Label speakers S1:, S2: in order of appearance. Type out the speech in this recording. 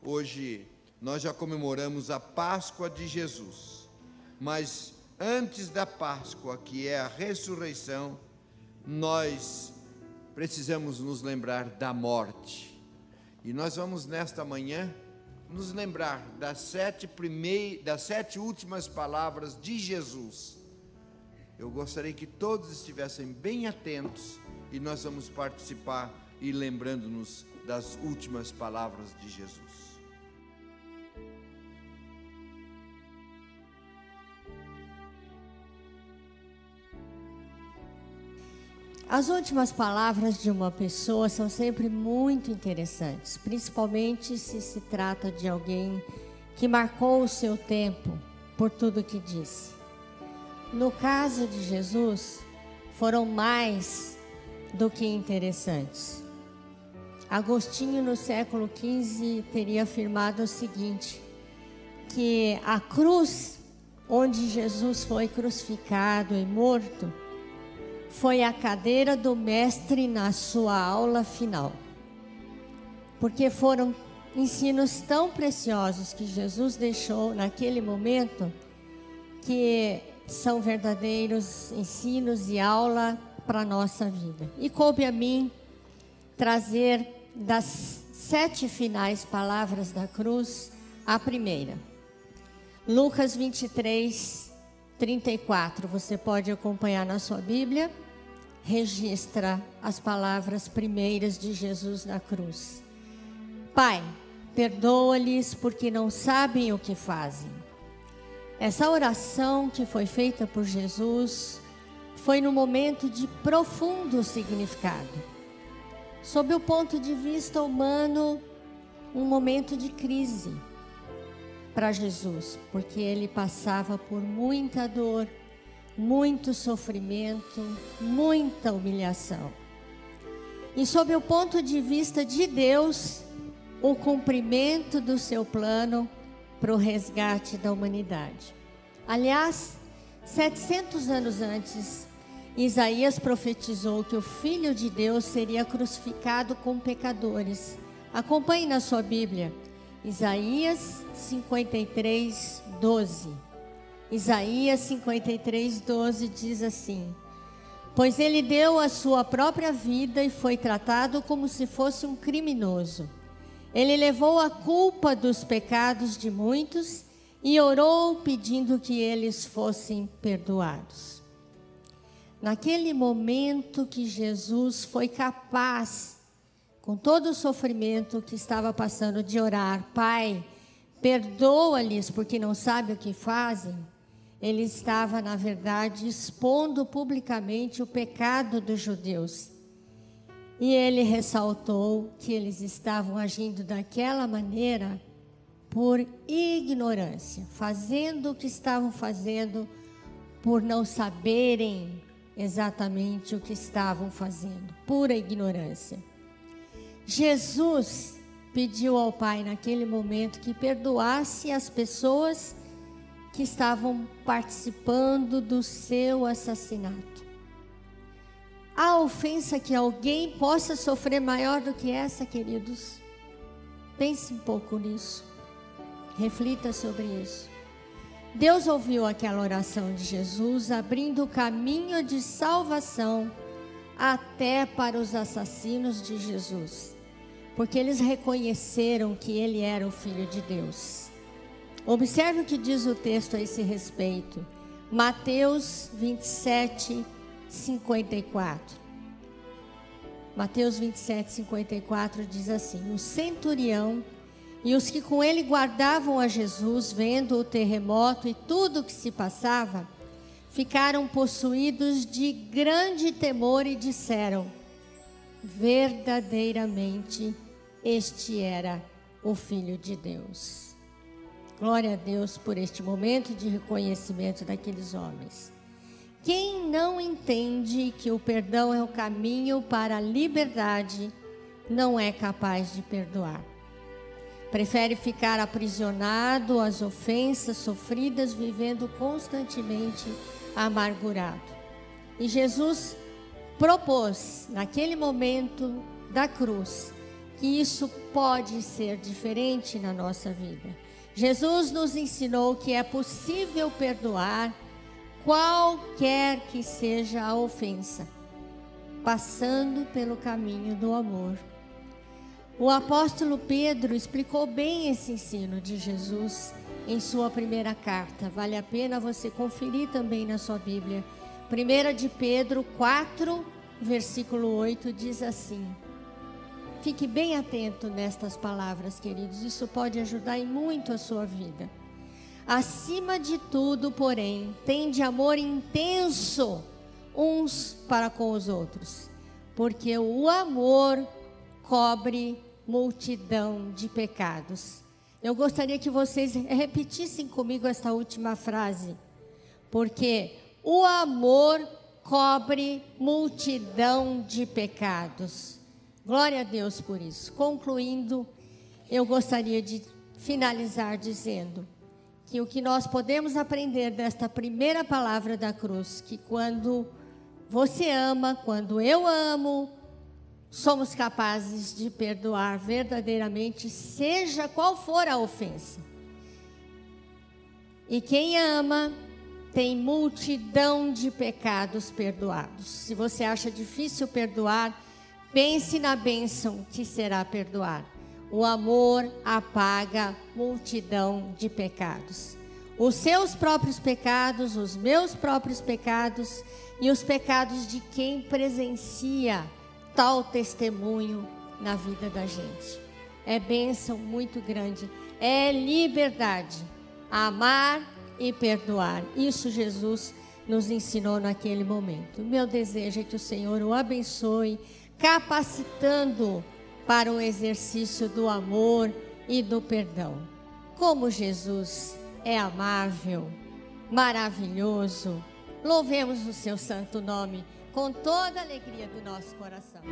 S1: Hoje nós já comemoramos a Páscoa de Jesus, mas antes da Páscoa, que é a ressurreição, nós precisamos nos lembrar da morte. E nós vamos nesta manhã nos lembrar das sete últimas palavras de Jesus. Eu gostaria que todos estivessem bem atentos e nós vamos participar e lembrando-nos das últimas palavras de Jesus.
S2: As últimas palavras de uma pessoa são sempre muito interessantes, principalmente se se trata de alguém que marcou o seu tempo por tudo que disse. No caso de Jesus, foram mais do que interessantes. Agostinho, no século XV, teria afirmado o seguinte, que a cruz onde Jesus foi crucificado e morto foi a cadeira do mestre na sua aula final. Porque foram ensinos tão preciosos que Jesus deixou naquele momento, que são verdadeiros ensinos e aula para a nossa vida. E coube a mim trazer das 7 finais palavras da cruz a primeira. Lucas 23, 34, você pode acompanhar na sua Bíblia. Registra as palavras primeiras de Jesus na cruz. Pai, perdoa-lhes porque não sabem o que fazem. Essa oração que foi feita por Jesus foi num momento de profundo significado. Sob o ponto de vista humano, um momento de crise para Jesus, porque ele passava por muita dor, muito sofrimento, muita humilhação. E sob o ponto de vista de Deus, o cumprimento do seu plano para o resgate da humanidade. Aliás, 700 anos antes, Isaías profetizou que o Filho de Deus seria crucificado com pecadores. Acompanhe na sua Bíblia, Isaías 53, 12. Isaías 53, 12 diz assim: pois ele deu a sua própria vida e foi tratado como se fosse um criminoso. Ele levou a culpa dos pecados de muitos e orou pedindo que eles fossem perdoados. Naquele momento que Jesus foi capaz, com todo o sofrimento que estava passando, de orar, Pai, perdoa-lhes porque não sabem o que fazem, ele estava, na verdade, expondo publicamente o pecado dos judeus. E ele ressaltou que eles estavam agindo daquela maneira por ignorância, fazendo o que estavam fazendo por não saberem exatamente o que estavam fazendo, pura ignorância. Jesus pediu ao Pai naquele momento que perdoasse as pessoas que estavam participando do seu assassinato. Há ofensa que alguém possa sofrer maior do que essa, queridos? Pense um pouco nisso. Reflita sobre isso. Deus ouviu aquela oração de Jesus, abrindo o caminho de salvação até para os assassinos de Jesus, porque eles reconheceram que ele era o Filho de Deus. Observe o que diz o texto a esse respeito. Mateus 27, 54. Mateus 27, 54 diz assim: o centurião e os que com ele guardavam a Jesus, vendo o terremoto e tudo o que se passava, ficaram possuídos de grande temor e disseram: verdadeiramente este era o Filho de Deus. Glória a Deus por este momento de reconhecimento daqueles homens. Quem não entende que o perdão é o caminho para a liberdade, não é capaz de perdoar. Prefere ficar aprisionado às ofensas sofridas, vivendo constantemente amargurado. E Jesus propôs, naquele momento da cruz, que isso pode ser diferente na nossa vida. Jesus nos ensinou que é possível perdoar qualquer que seja a ofensa, passando pelo caminho do amor. O apóstolo Pedro explicou bem esse ensino de Jesus em sua primeira carta. Vale a pena você conferir também na sua Bíblia. 1 de Pedro 4, versículo 8, diz assim. Fique bem atento nestas palavras, queridos. Isso pode ajudar em muito a sua vida. Acima de tudo, porém, tende amor intenso uns para com os outros, porque o amor cobre multidão de pecados. Eu gostaria que vocês repetissem comigo esta última frase. Porque o amor cobre multidão de pecados. Glória a Deus por isso. Concluindo, eu gostaria de finalizar dizendo que o que nós podemos aprender desta primeira palavra da cruz, que quando você ama, quando eu amo, somos capazes de perdoar verdadeiramente, seja qual for a ofensa. E quem ama tem multidão de pecados perdoados. Se você acha difícil perdoar, pense na bênção que será perdoar. O amor apaga multidão de pecados. Os seus próprios pecados, os meus próprios pecados e os pecados de quem presencia tal testemunho na vida da gente. É bênção muito grande, é liberdade, amar e perdoar. Isso Jesus nos ensinou naquele momento. Meu desejo é que o Senhor o abençoe, capacitando para o exercício do amor e do perdão. Como Jesus é amável, maravilhoso, louvemos o seu santo nome com toda a alegria do nosso coração.